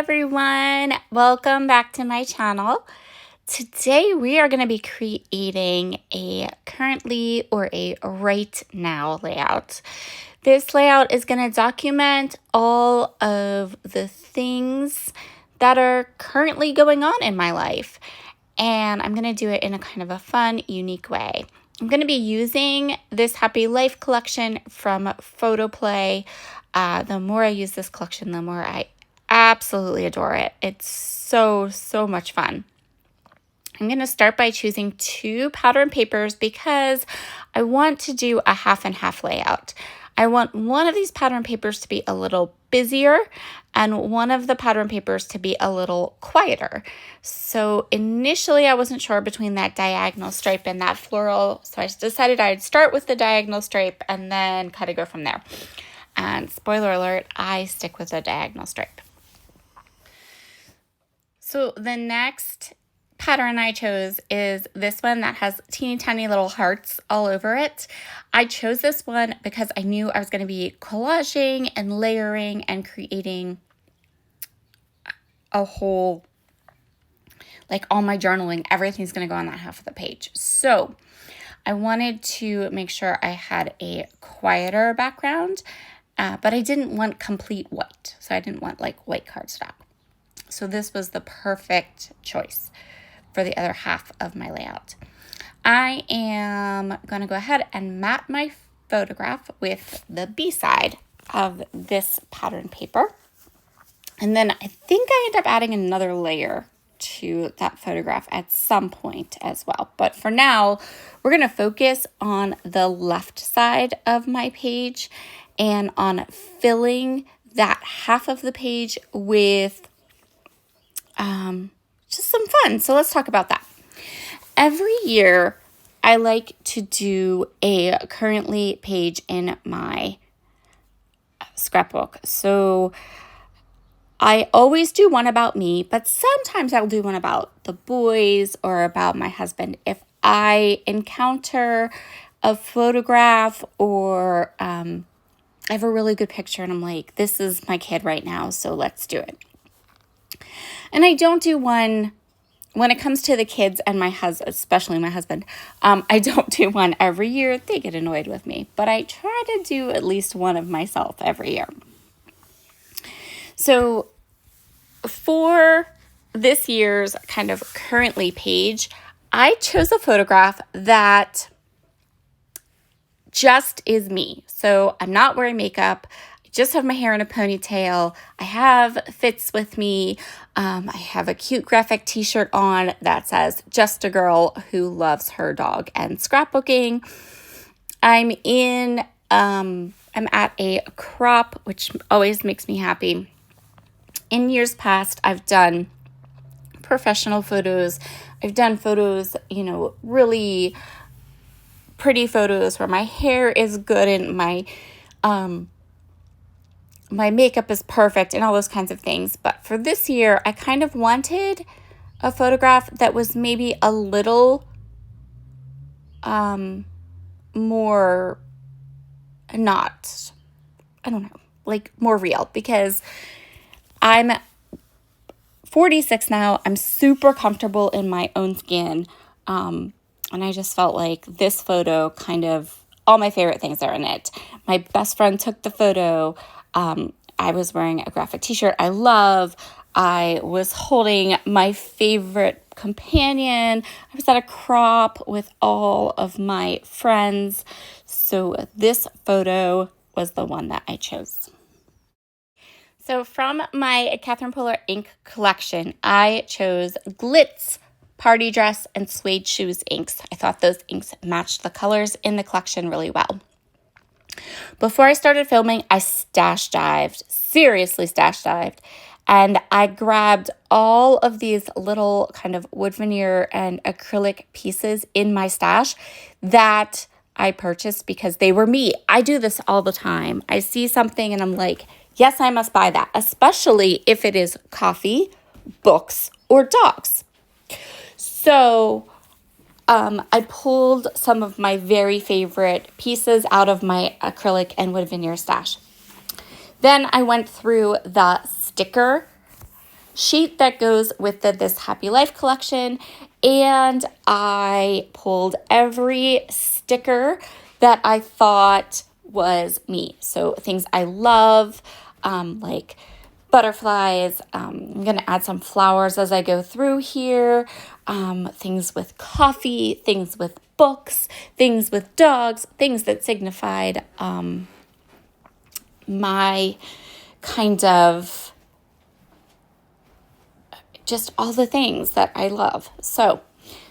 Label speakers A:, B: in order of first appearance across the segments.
A: everyone, welcome back to my channel. Today we are going to be creating a currently or a right now layout. This layout is going to document all of the things that are currently going on in my life, and I'm going to do it in a kind of a fun, unique way. I'm going to be using this Happy Life collection from Photoplay. The more I use this collection, the more I absolutely adore it. It's so much fun. I'm going to start by choosing 2 pattern papers because I want to do a half and half layout. I want one of these pattern papers to be a little busier and one of the pattern papers to be a little quieter. So initially I wasn't sure between that diagonal stripe and that floral, so I decided I'd start with the diagonal stripe and then kind of go from there. And spoiler alert, I stick with the diagonal stripe. So the next pattern I chose is this one that has teeny tiny little hearts all over it. I chose this one because I knew I was going to be collaging and layering and creating a whole, like all my journaling, everything's going to go on that half of the page. So I wanted to make sure I had a quieter background, but I didn't want complete white. So I didn't want like white cardstock. So this was the perfect choice for the other half of my layout. I am going to go ahead and mat my photograph with the B side of this pattern paper. And then I think I end up adding another layer to that photograph at some point as well. But for now, we're going to focus on the left side of my page and on filling that half of the page with just some fun. So let's talk about that. Every year, I like to do a currently page in my scrapbook. So I always do one about me, but sometimes I'll do one about the boys or about my husband if I encounter a photograph or I have a really good picture and I'm like, this is my kid right now, so let's do it. And I don't do one when it comes to the kids and my husband, especially my husband. I don't do one every year. They get annoyed with me, but I try to do at least one of myself every year. So for this year's kind of currently page, I chose a photograph that just is me. So I'm not wearing makeup. Just have my hair in a ponytail. I have Fits with me. I have a cute graphic t-shirt on that says just a girl who loves her dog and scrapbooking. I'm at a crop, which always makes me happy. In years past, I've done professional photos. I've done photos, really pretty photos where my hair is good and my makeup is perfect and all those kinds of things. But for this year, I kind of wanted a photograph that was maybe a little more more real, because I'm 46 now. I'm super comfortable in my own skin. And I just felt like this photo kind of, all my favorite things are in it. My best friend took the photo. I was wearing a graphic t-shirt I love. I was holding my favorite companion. I was at a crop with all of my friends. So this photo was the one that I chose. So from my Catherine Polar ink collection, I chose Glitz Party Dress and Suede Shoes inks. I thought those inks matched the colors in the collection really well. Before I started filming, I seriously stash dived, and I grabbed all of these little kind of wood veneer and acrylic pieces in my stash that I purchased because they were me. I do this all the time. I see something and I'm like, yes, I must buy that, especially if it is coffee, books, or dogs. So I pulled some of my very favorite pieces out of my acrylic and wood veneer stash. Then I went through the sticker sheet that goes with the This Happy Life collection, and I pulled every sticker that I thought was me. So things I love, like butterflies. I'm going to add some flowers as I go through here. Things with coffee, things with books, things with dogs, things that signified my kind of just all the things that I love. So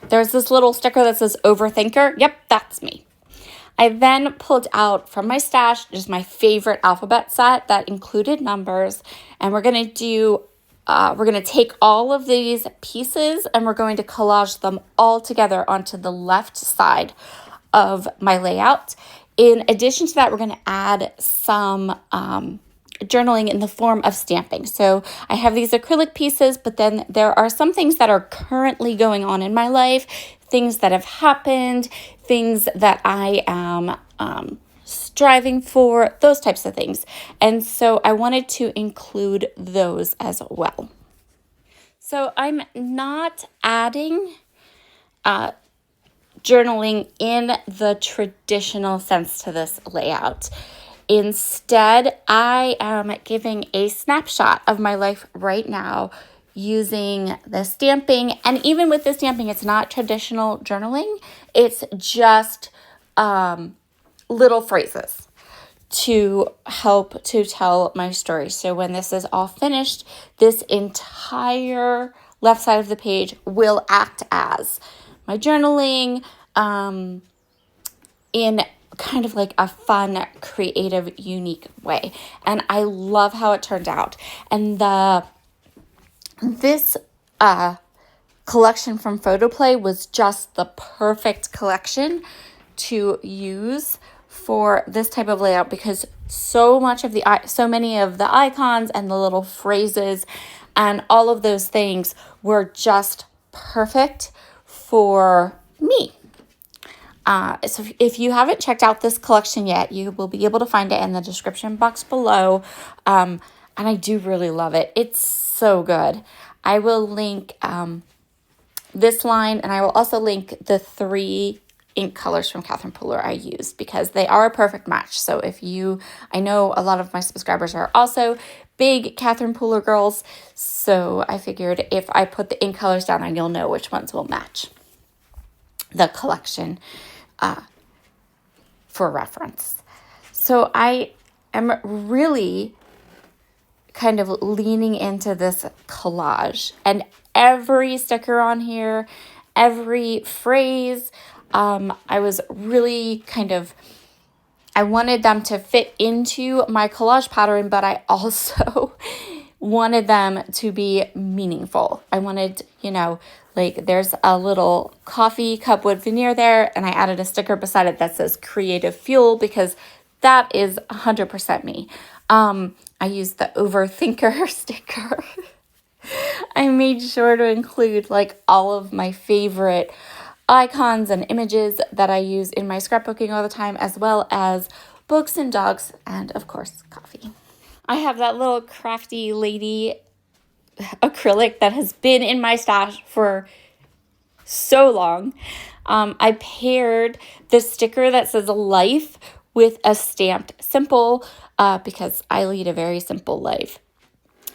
A: there's this little sticker that says Overthinker. Yep, that's me. I then pulled out from my stash just my favorite alphabet set that included numbers, and we're going to take all of these pieces and we're going to collage them all together onto the left side of my layout. In addition to that, we're going to add some journaling in the form of stamping. So I have these acrylic pieces, but then there are some things that are currently going on in my life, things that have happened, things that I am striving for, those types of things. And so I wanted to include those as well. So I'm not adding journaling in the traditional sense to this layout. Instead, I am giving a snapshot of my life right now using the stamping. And even with the stamping, it's not traditional journaling. It's just little phrases to help to tell my story. So when this is all finished, this entire left side of the page will act as my journaling in kind of like a fun, creative, unique way. And I love how it turned out. And this collection from Photoplay was just the perfect collection to use for this type of layout, because so many of the icons and the little phrases and all of those things were just perfect for me. So if you haven't checked out this collection yet, you will be able to find it in the description box below. And I do really love it. It's so good. I will link this line, and I will also link the 3 ink colors from Catherine Pooler I used, because they are a perfect match. So I know a lot of my subscribers are also big Catherine Pooler girls. So I figured if I put the ink colors down, then you'll know which ones will match the collection for reference. So I am really kind of leaning into this collage, and every sticker on here, every phrase, I was really I wanted them to fit into my collage pattern, but I also wanted them to be meaningful. I wanted, there's a little coffee cup wood veneer there, and I added a sticker beside it that says Creative Fuel, because that is 100% me. I used the Overthinker sticker. I made sure to include all of my favorite icons and images that I use in my scrapbooking all the time, as well as books and dogs, and of course, coffee. I have that little crafty lady acrylic that has been in my stash for so long. I paired the sticker that says life with a stamped simple because I lead a very simple life.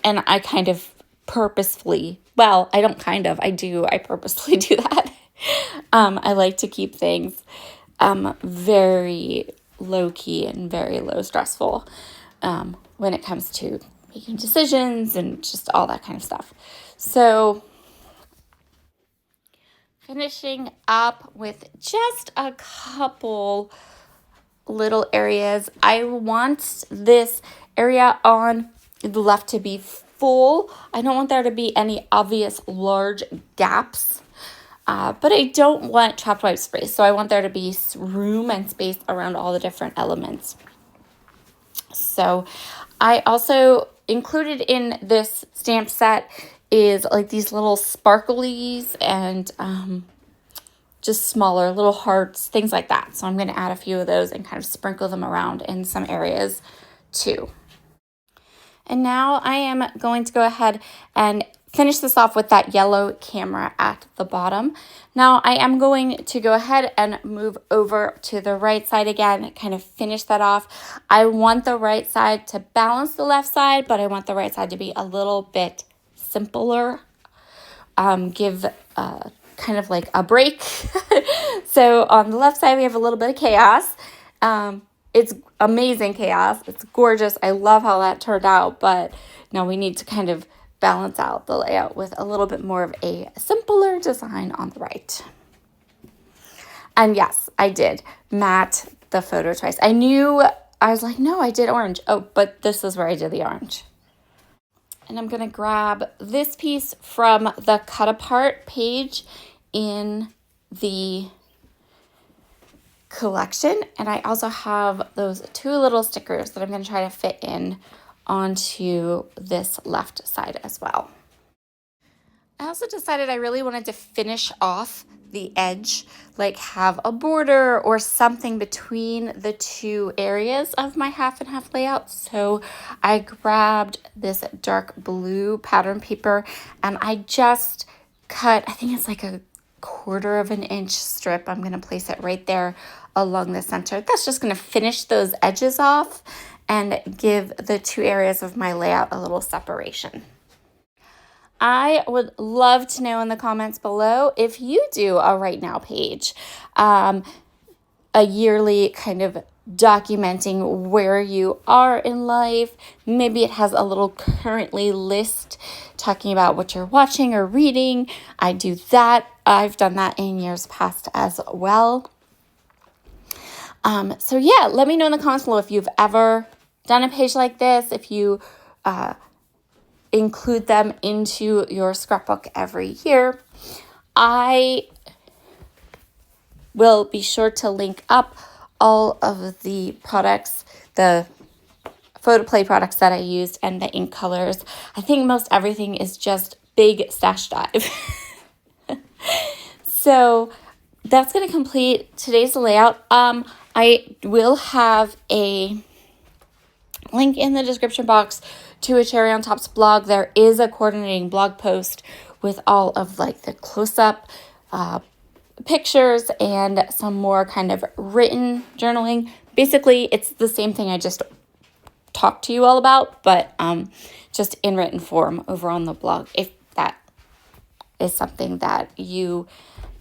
A: And I kind of purposefully, I purposefully do that. I like to keep things very low-key and very low-stressful when it comes to making decisions and just all that kind of stuff. So finishing up with just a couple little areas. I want this area on the left to be full. I don't want there to be any obvious large gaps, but I don't want trapped white space. So I want there to be room and space around all the different elements. So I also included in this stamp set is these little sparklies and just smaller little hearts, things like that. So I'm going to add a few of those and kind of sprinkle them around in some areas too. And now I am going to go ahead and finish this off with that yellow camera at the bottom. Now I am going to go ahead and move over to the right side again, kind of finish that off. I want the right side to balance the left side, but I want the right side to be a little bit simpler. Give kind of like a break. So on the left side, we have a little bit of chaos. It's amazing chaos. It's gorgeous. I love how that turned out, but now we need to kind of balance out the layout with a little bit more of a simpler design on the right. And yes, I did matte the photo twice. I was like, no, I did orange. Oh, but this is where I did the orange. And I'm going to grab this piece from the cut apart page in the collection. And I also have those 2 little stickers that I'm going to try to fit in onto this left side as well. I also decided I really wanted to finish off the edge, like have a border or something between the 2 areas of my half and half layout. So I grabbed this dark blue pattern paper and I just cut, I think it's like a 1/4 of an inch strip. I'm going to place it right there along the center. That's just going to finish those edges off and give the 2 areas of my layout a little separation. I would love to know in the comments below if you do a Right Now page, a yearly kind of documenting where you are in life. Maybe it has a little currently list talking about what you're watching or reading. I do that. I've done that in years past as well. So yeah, let me know in the comments below if you've ever done a page like this, if you include them into your scrapbook every year. I will be sure to link up all of the products, the photo play products that I used and the ink colors. I think most everything is just big stash dive. So that's going to complete today's layout. I will have a link in the description box to a Cherry on Top's blog. There is a coordinating blog post with all of like the close-up pictures and some more kind of written journaling. Basically, it's the same thing I just talked to you all about, but just in written form over on the blog, if that is something that you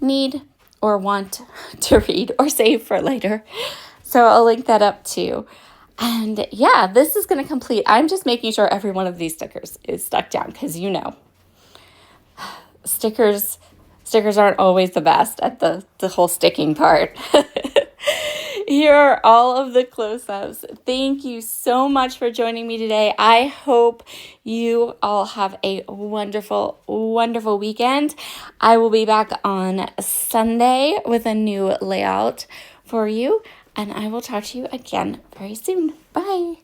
A: need or want to read or save for later. So I'll link that up too. And yeah, this is going to complete. I'm just making sure every one of these stickers is stuck down because stickers aren't always the best at the whole sticking part. Here are all of the close-ups. Thank you so much for joining me today. I hope you all have a wonderful, wonderful weekend. I will be back on Sunday with a new layout for you, and I will talk to you again very soon. Bye.